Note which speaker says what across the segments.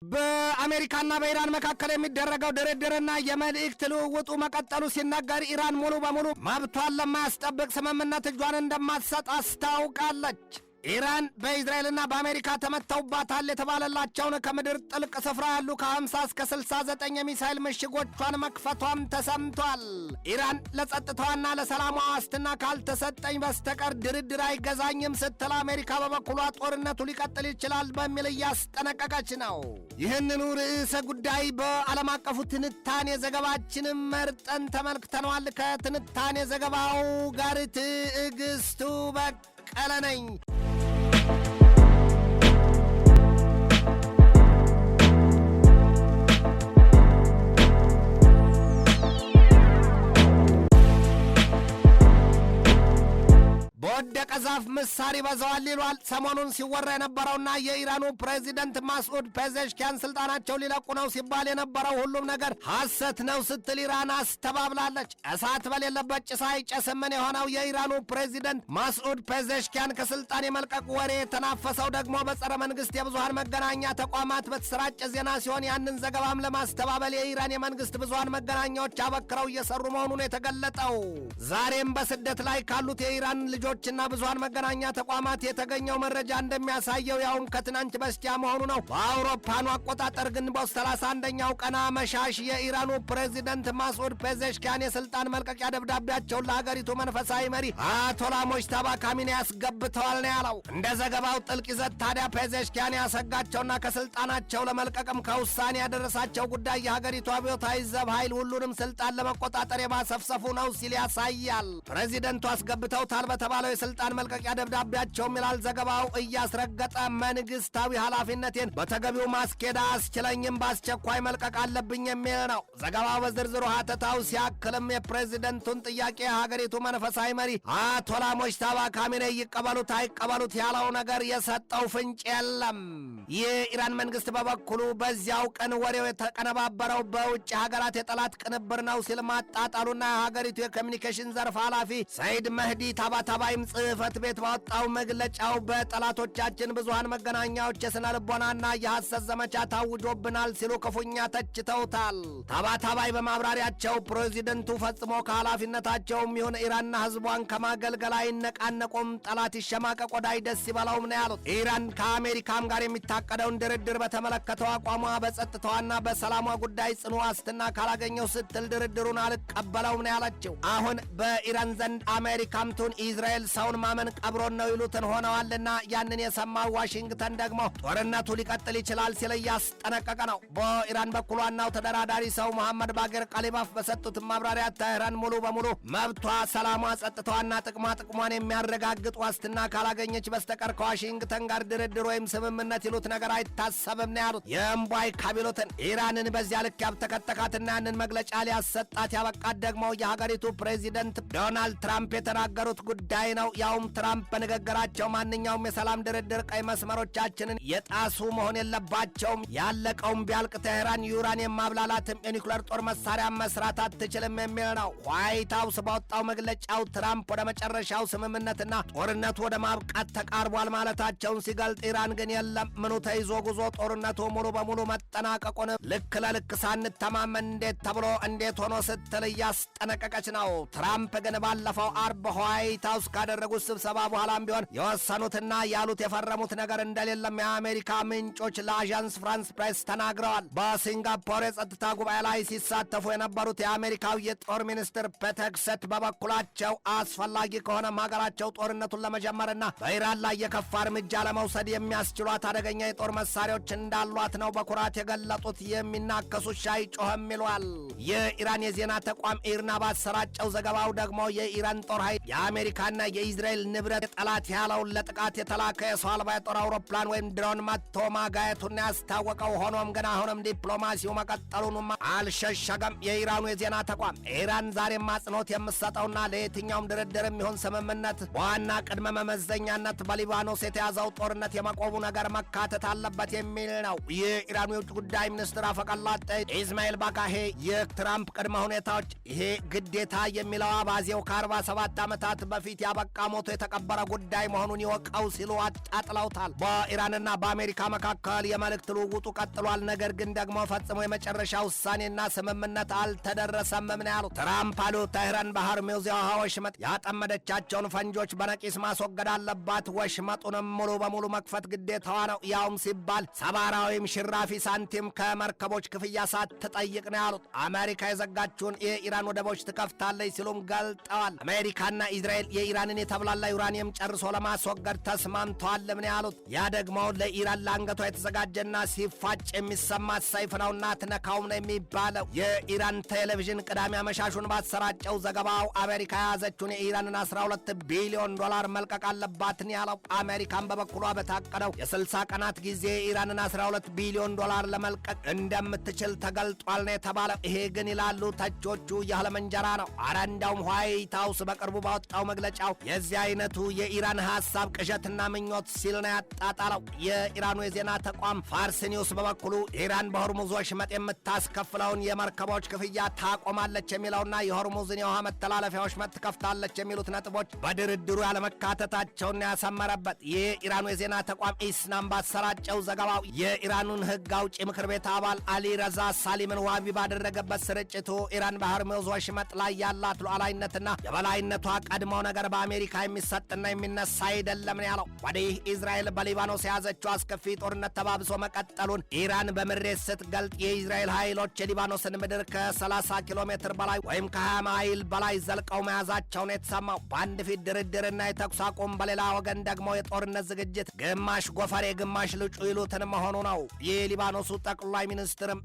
Speaker 1: በአሜሪካና በኢራን መካከል የሚደረገው ድርድርና የመልእክት ልውውጡ መቀጠሉ ሲነገር ኢራን ሙሉ በሙሉ መብቷን ለማያስጠብቅ ስምምነት እጇን እንደማትሰጥ አስታውቃለች። ኢራን በእስራኤልና በአሜሪካ ተመተውባታል የተባለላቸውን ከምድር ጥልቅ ስፍራ ያሉ ከ50 እስከ 69 የሚሳኤል ምሽጎቿን መክፈቷም ተሰምቷል። ኢራን ለጸጥታዋና ለሰላሟ ዋስትና ካልተሰጠኝ በስተቀር ድርድር አይገዛኝም ስትል አሜሪካ በበኩሏ ጦርነቱ ሊቀጥል ይችላል በሚል እያስጠነቀቀች ነው። ይህንኑ ርዕሰ ጉዳይ በዓለም አቀፉ ትንታኔ ዘገባችንም መርጠን ተመልክተነዋል። ከትንታኔ ዘገባው ጋር ትዕግስቱ በቀለ ነኝ። በወደቀ ዛፍ ምሳር ይበዛዋል ይሏል። ሰሞኑን ሲወራ የነበረውና የኢራኑ ፕሬዚደንት ማስዑድ ፔዜሽኪያን ስልጣናቸው ሊለቁ ነው ሲባል የነበረው ሁሉም ነገር ሐሰት ነው ስትል ኢራን አስተባብላለች። እሳት በሌለበት ጭስ አይጨስምን የሆነው የኢራኑ ፕሬዚደንት ማስዑድ ፔዜሽኪያን ከስልጣን የመልቀቅ ወሬ የተናፈሰው ደግሞ በጸረ መንግስት የብዙሃን መገናኛ ተቋማት በተሰራጨ ዜና ሲሆን ያንን ዘገባም ለማስተባበል የኢራን የመንግስት ብዙሃን መገናኛዎች አበክረው እየሰሩ መሆኑን የተገለጠው ዛሬም በስደት ላይ ካሉት የኢራን ልጆችና ብዙሃን መገናኛ ተቋማት የተገኘው መረጃ እንደሚያሳየው ያውም ከትናንት በስቲያ መሆኑ ነው። በአውሮፓኑ አቆጣጠር ግንቦት 31ኛው ቀን አመሻሽ የኢራኑ ፕሬዚደንት ማስዑድ ፔዜሽኪያን የስልጣን መልቀቂያ ደብዳቤያቸውን ለሀገሪቱ መንፈሳዊ መሪ አያቶላ ሙጅተባ ካሚኒ ያስገብተዋል ነው ያለው። እንደ ዘገባው ጥልቅ ይዘት ታዲያ ፔዜሽኪያን ያሰጋቸውና ከስልጣናቸው ለመልቀቅም ከውሳኔ ያደረሳቸው ጉዳይ የሀገሪቱ አብዮታዊ ዘብ ኃይል ሁሉንም ስልጣን ለመቆጣጠር የማሰፍሰፉ ነው ሲል ያሳያል። ፕሬዚደንቱ አስገብተውታል በተባለው የስልጣን መልቀቂያ ደብዳቤያቸውም ይላል ዘገባው እያስረገጠ መንግስታዊ ኃላፊነቴን በተገቢው ማስኬድ አስችለኝም በአስቸኳይ መልቀቅ አለብኝ የሚል ነው። ዘገባው በዝርዝሩ ሀተታው ሲያክልም የፕሬዚደንቱን ጥያቄ የሀገሪቱ መንፈሳዊ መሪ አያቶላ ሙጅተባ ካሚኒ ይቀበሉት አይቀበሉት ያለው ነገር የሰጠው ፍንጭ የለም። የኢራን መንግስት በበኩሉ በዚያው ቀን ወሬው የተቀነባበረው በውጭ ሀገራት የጠላት ቅንብር ነው ሲል ማጣጣሉና የሀገሪቱ የኮሚኒኬሽን ዘርፍ ኃላፊ ሰይድ መህዲ ታባታባይም ጽህፈት ቤት ባወጣው መግለጫው በጠላቶቻችን ብዙሃን መገናኛዎች የስነ ልቦናና የሐሰት ዘመቻ ታውጆብናል ሲሉ ክፉኛ ተችተውታል። ታባታባይ በማብራሪያቸው ፕሬዚደንቱ ፈጽሞ ከኃላፊነታቸውም ይሁን ኢራንና ህዝቧን ከማገልገል አይነቃነቁም፣ ጠላት ይሸማቀቅ ወዳይ ደስ ይበላውም ነው ያሉት። ኢራን ከአሜሪካም ጋር የሚታቀደውን ድርድር በተመለከተው አቋሟ በጸጥታዋና በሰላሟ ጉዳይ ጽኑ ዋስትና ካላገኘው ስትል ድርድሩን አልቀበለውም ነው ያለችው። አሁን በኢራን ዘንድ አሜሪካም ቱን ኢዝራኤል ሰውን ማመን ቀብሮን ነው ይሉትን ሆነዋልና ያንን የሰማው ዋሽንግተን ደግሞ ጦርነቱ ሊቀጥል ይችላል ሲል እያስጠነቀቀ ነው። በኢራን በኩል ዋናው ተደራዳሪ ሰው መሐመድ ባጌር ቀሊባፍ በሰጡት ማብራሪያ ተህራን ሙሉ በሙሉ መብቷ፣ ሰላሟ፣ ጸጥታዋና ጥቅሟን የሚያረጋግጥ ዋስትና ካላገኘች በስተቀር ከዋሽንግተን ጋር ድርድር ወይም ስምምነት ይሉት ነገር አይታሰብም ነው ያሉት። የእምቧይ ካቢሎትን ኢራንን በዚያ ልክ ያብተከተካትና ያንን መግለጫ ሊያሰጣት ያበቃት ደግሞ የሀገሪቱ ፕሬዚደንት ዶናልድ ትራምፕ የተናገሩት ጉዳይ ነው። ያውም ትራምፕ በንግግራቸው ማንኛውም የሰላም ድርድር ቀይ መስመሮቻችንን የጣሱ መሆን የለባቸውም፣ ያለቀውም ቢያልቅ ቴህራን ዩራኒየም ማብላላትም የኒኩሌር ጦር መሳሪያ መስራት አትችልም የሚል ነው። ዋይት ሀውስ ባወጣው መግለጫው ትራምፕ ወደ መጨረሻው ስምምነትና ጦርነቱ ወደ ማብቃት ተቃርቧል ማለታቸውን ሲገልጥ፣ ኢራን ግን የለም ምኑ ተይዞ ጉዞ ጦርነቱ ሙሉ በሙሉ መጠናቀቁን ልክ ለልክ ሳንተማመን እንዴት ተብሎ እንዴት ሆኖ ስትል እያስጠነቀቀች ነው። ትራምፕ ግን ባለፈው አርብ ዋይት ሀውስ ካደረጉት ስብሰባ በኋላም ቢሆን የወሰኑትና ያሉት የፈረሙት ነገር እንደሌለም የአሜሪካ ምንጮች ለአዣንስ ፍራንስ ፕሬስ ተናግረዋል። በሲንጋፖር የጸጥታ ጉባኤ ላይ ሲሳተፉ የነበሩት የአሜሪካው የጦር ሚኒስትር ፔት ሄግሴት በበኩላቸው አስፈላጊ ከሆነም ሀገራቸው ጦርነቱን ለመጀመርና በኢራን ላይ የከፋ እርምጃ ለመውሰድ የሚያስችሏት አደገኛ የጦር መሳሪያዎች እንዳሏት ነው በኩራት የገለጡት። የሚናከሱ ሻይ ጮኸም ይሏል። የኢራን የዜና ተቋም ኢርና ባሰራጨው ዘገባው ደግሞ የኢራን ጦር ኃይል የአሜሪካና የኢዝራኤል ንብረት ጠላት ያለውን ለጥቃት የተላከ የሰው አልባ የጦር አውሮፕላን ወይም ድሮን መጥቶ ማጋየቱን ያስታወቀው። ሆኖም ግን አሁንም ዲፕሎማሲው መቀጠሉንም አልሸሸገም። የኢራኑ የዜና ተቋም ኢራን ዛሬም አጽንኦት የምትሰጠውና ለየትኛውም ድርድር የሚሆን ስምምነት በዋና ቅድመ መመዘኛነት በሊባኖስ የተያዘው ጦርነት የመቆሙ ነገር መካተት አለበት የሚል ነው። የኢራኑ የውጭ ጉዳይ ሚኒስትር አፈቀላጤ ኢስማኤል ባካሄ የትራምፕ ቅድመ ሁኔታዎች ይሄ ግዴታ የሚለው አባዜው ከ47 ዓመታት በፊት ያበቃ ሞቶ ያልተቀበረ ጉዳይ መሆኑን ይወቀው ሲሉ አጣጥለውታል። በኢራንና በአሜሪካ መካከል የመልእክት ልውውጡ ቀጥሏል። ነገር ግን ደግሞ ፈጽሞ የመጨረሻ ውሳኔና ስምምነት አልተደረሰም ነው ያሉት። ትራምፕ አሉ ቴህራን በሆርሙዝ የውሃ ወሽመጥ ያጠመደቻቸውን ፈንጆች በነቂስ ማስወገድ አለባት። ወሽመጡንም ሙሉ በሙሉ መክፈት ግዴታዋ ነው። ያውም ሲባል ሰባራዊም ሽራፊ ሳንቲም ከመርከቦች ክፍያ ሳትጠይቅ ነው ያሉት። አሜሪካ የዘጋችውን የኢራን ወደቦች ትከፍታለች ሲሉም ገልጠዋል። አሜሪካና ኢዝራኤል የኢራንን የተብላላ ዩራኒየም ጨርሶ ለማስወገድ ተስማምተዋል ነው ያሉት። ያ ደግሞ ለኢራን ለአንገቷ የተዘጋጀና ሲፋጭ የሚሰማት ሰይፍ ነውና ትነካውም ነው የሚባለው። የኢራን ቴሌቪዥን ቅዳሜ አመሻሹን ባሰራጨው ዘገባው አሜሪካ የያዘችውን የኢራንን 12 ቢሊዮን ዶላር መልቀቅ አለባትን ያለው። አሜሪካን በበኩሏ በታቀደው የ60 ቀናት ጊዜ የኢራንን 12 ቢሊዮን ዶላር ለመልቀቅ እንደምትችል ተገልጧል ነው የተባለው። ይሄ ግን ይላሉ ተቾቹ የህልም እንጀራ ነው። አረ እንዳውም ዋይት ሃውስ በቅርቡ ባወጣው መግለጫው የዚህ አይነቱ የኢራን ሐሳብ ቅዠትና ምኞት ሲል ነው ያጣጣለው። የኢራኑ የዜና ተቋም ፋርስ ኒውስ በበኩሉ ኢራን በሆርሙዝ ወሽመጥ የምታስከፍለውን የመርከቦች ክፍያ ታቆማለች የሚለውና የሆርሙዝን የውሃ መተላለፊያ ወሽመጥ ትከፍታለች የሚሉት ነጥቦች በድርድሩ ያለመካተታቸውን ያሰመረበት የኢራኑ የዜና ተቋም ኢስናም ባሰራጨው ዘገባው የኢራኑን ህግ አውጪ ምክር ቤት አባል አሊ ረዛ ሳሊምን ዋቢ ባደረገበት ስርጭቱ ኢራን በሆርሙዝ ወሽመጥ ላይ ያላት ሉዓላዊነትና የበላይነቷ ቀድሞው ነገር በአሜሪካ የሚሰጥና የሚነሳ አይደለም ነው ያለው። ወዲህ ኢዝራኤል በሊባኖስ የያዘችው አስከፊ ጦርነት ተባብሶ መቀጠሉን ኢራን በምሬት ስትገልጥ የኢዝራኤል ኃይሎች የሊባኖስን ምድር ከ30 ኪሎ ሜትር በላይ ወይም ከ20 ማይል በላይ ዘልቀው መያዛቸውን የተሰማው በአንድ ፊት ድርድርና የተኩስ አቁም፣ በሌላ ወገን ደግሞ የጦርነት ዝግጅት ግማሽ ጎፈሬ ግማሽ ልጩ ይሉትን መሆኑ ነው። የሊባኖሱ ጠቅላይ ሚኒስትርም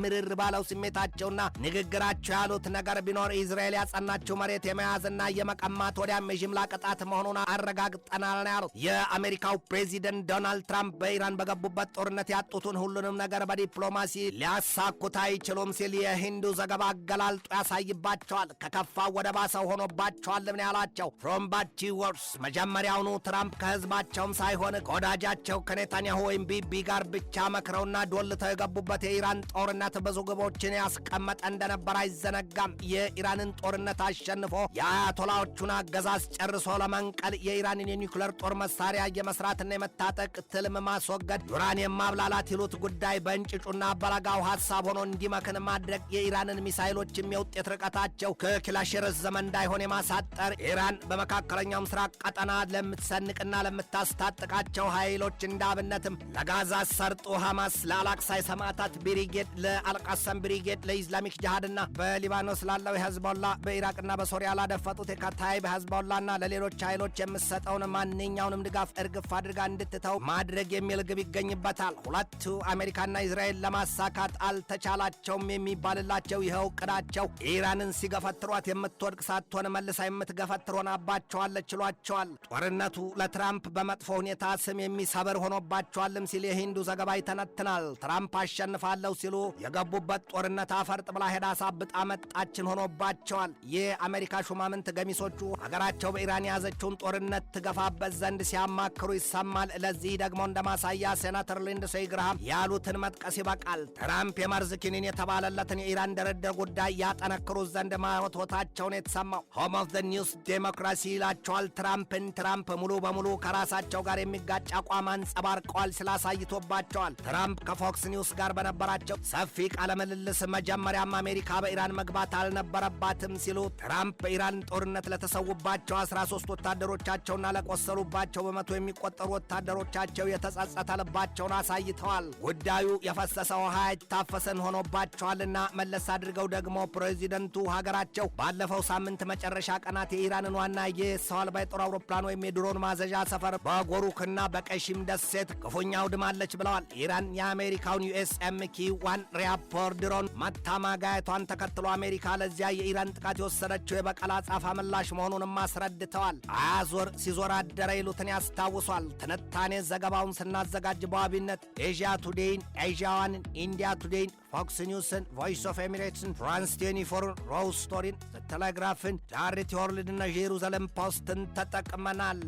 Speaker 1: ምርር ባለው ስሜታቸውና ንግግራቸው ያሉት ነገር ቢኖር ኢዝራኤል ያጸናችው መሬት የመያዝና የመቀማት ወዲያም የጅምላ ቅጣት መሆኑን አረጋግጠናል ነው ያሉት። የአሜሪካው ፕሬዚደንት ዶናልድ ትራምፕ በኢራን በገቡበት ጦርነት ያጡትን ሁሉንም ነገር በዲፕሎማሲ ሊያሳኩት አይችሉም ሲል የሂንዱ ዘገባ አገላልጦ ያሳይባቸዋል። ከከፋው ወደ ባሰው ሆኖባቸዋል ምን ያላቸው ፍሮም ባድ ቱ ወርስ። መጀመሪያውኑ ትራምፕ ከህዝባቸውም ሳይሆን ከወዳጃቸው ከኔታንያሁ ወይም ቢቢ ጋር ብቻ መክረውና ዶልተው የገቡበት የኢራን ጦርነት ብዙ ግቦችን ያስቀመጠ እንደነበር አይዘነጋም። የኢራንን ጦርነት አሸንፎ የአያቶላዎቹን አገዛዝ ጨርሶ ለመንቀል የኢራንን የኒውክሌር ጦር መሳሪያ የመስራትና የመታጠቅ ትልም ማስወገድ፣ ዩራኒየም ማብላላት ይሉት ጉዳይ በእንጭጩና በለጋው ሐሳብ ሆኖ እንዲመክን ማድረግ፣ የኢራንን ሚሳይሎችም የውጤት ርቀታቸው ከክላሽ የረዘመ እንዳይሆን የማሳጠር፣ ኢራን በመካከለኛው ምስራቅ ቀጠና ለምትሰንቅና ለምታስታጥቃቸው ኃይሎች እንዳብነትም ለጋዛ ሰርጡ ሐማስ፣ ለአላቅሳ የሰማዕታት ብሪጌድ፣ ለአልቃሰም ብሪጌድ፣ ለኢስላሚክ ጅሃድና በሊባኖስ ላለው የህዝቦላ፣ በኢራቅና በሶሪያ ላደፈጡት የካታይብ ህዝቦላና ለሌሎች ኃይሎች የምትሰጠውን ማንኛውንም ድጋፍ እርግፍ አድርጋ እንድትተው ማድረግ የሚል ግብ ይገኝበታል። ሁለቱ አሜሪካና እስራኤል ለማሳካት አልተቻላቸውም የሚባልላቸው ይኸው ቅዳቸው ኢራንን ሲገፈትሯት የምትወድቅ ሳትሆን መልሳ የምትገፈትር ሆናባቸዋለች ችሏቸዋል። ጦርነቱ ለትራምፕ በመጥፎ ሁኔታ ስም የሚሰብር ሆኖባቸዋልም ሲል የሂንዱ ዘገባ ይተነትናል። ትራምፕ አሸንፋለሁ ሲሉ የገቡበት ጦርነት አፈርጥ ብላ ሄዳ ሳብጣ መጣችን ሆኖባቸዋል። የአሜሪካ ሹማምንት ገሚሶቹ ሀገራቸው በኢራን የያዘችውን ጦርነት ትገፋበት ዘንድ ሲያማክሩ ይሰማል። ለዚህ ደግሞ እንደ ማሳያ ሴናተር ሊንድሴይ ግርሃም ያሉትን መጥቀስ ይበቃል። ትራምፕ የመርዝ ኪኒን የተባለለትን የኢራን ድርድር ጉዳይ ያጠነክሩት ዘንድ ማወትወታቸውን የተሰማው ሆም ኦፍ ዘ ኒውስ ዴሞክራሲ ይላቸዋል ትራምፕን። ትራምፕ ሙሉ በሙሉ ከራሳቸው ጋር የሚጋጭ አቋም አንጸባርቀዋል ስላሳይቶባቸዋል። ትራምፕ ከፎክስ ኒውስ ጋር በነበራቸው ሰፊ ቃለ ምልልስ መጀመሪያም አሜሪካ በኢራን መግባት አልነበረባትም ሲሉ ትራምፕ በኢራን ጦርነት ለተሰዉባቸው 13 ወታደሮቻቸውና ለቆሰሉባቸው በመቶ የሚቆጠሩ ወታደሮቻቸው የተጸጸተ ልባቸውን አሳይተዋል። ጉዳዩ የፈሰሰ ውሃ አይታፈሰን ሆኖባቸዋልና መለስ አድርገው ደግሞ ፕሬዚደንቱ ሀገራቸው ባለፈው ሳምንት መጨረሻ ቀናት የኢራንን ዋና የሰው አልባ የጦር አውሮፕላን ወይም የድሮን ማዘዣ ሰፈር በጎሩክና በቀሺም ደሴት ክፉኛ አውድማለች ብለዋል። ኢራን የአሜሪካውን USMK-1 ሪያፖር ድሮን መታ ማጋየቷን ተከትሎ አሜሪካ ለዚያ የኢራን ጥቃት የወሰደችው የበቀል አጸፋ ምላሽ መሆኑንም አስረድተዋል። አያዞር ሲዞር አደረ ይሉትን ያስታውሷል። ትንታኔ ዘገባውን ስናዘጋጅ በዋቢነት ኤዥያ ቱዴይን፣ ኤዥያ ዋንን፣ ኢንዲያ ቱዴይን፣ ፎክስ ኒውስን፣ ቮይስ ኦፍ ኤሚሬትስን፣ ፍራንስ 24ን፣ ሮው ስቶሪን፣ ቴሌግራፍን፣ ቻሪቲ ወርልድና ጄሩዛሌም ፖስትን ተጠቅመናል።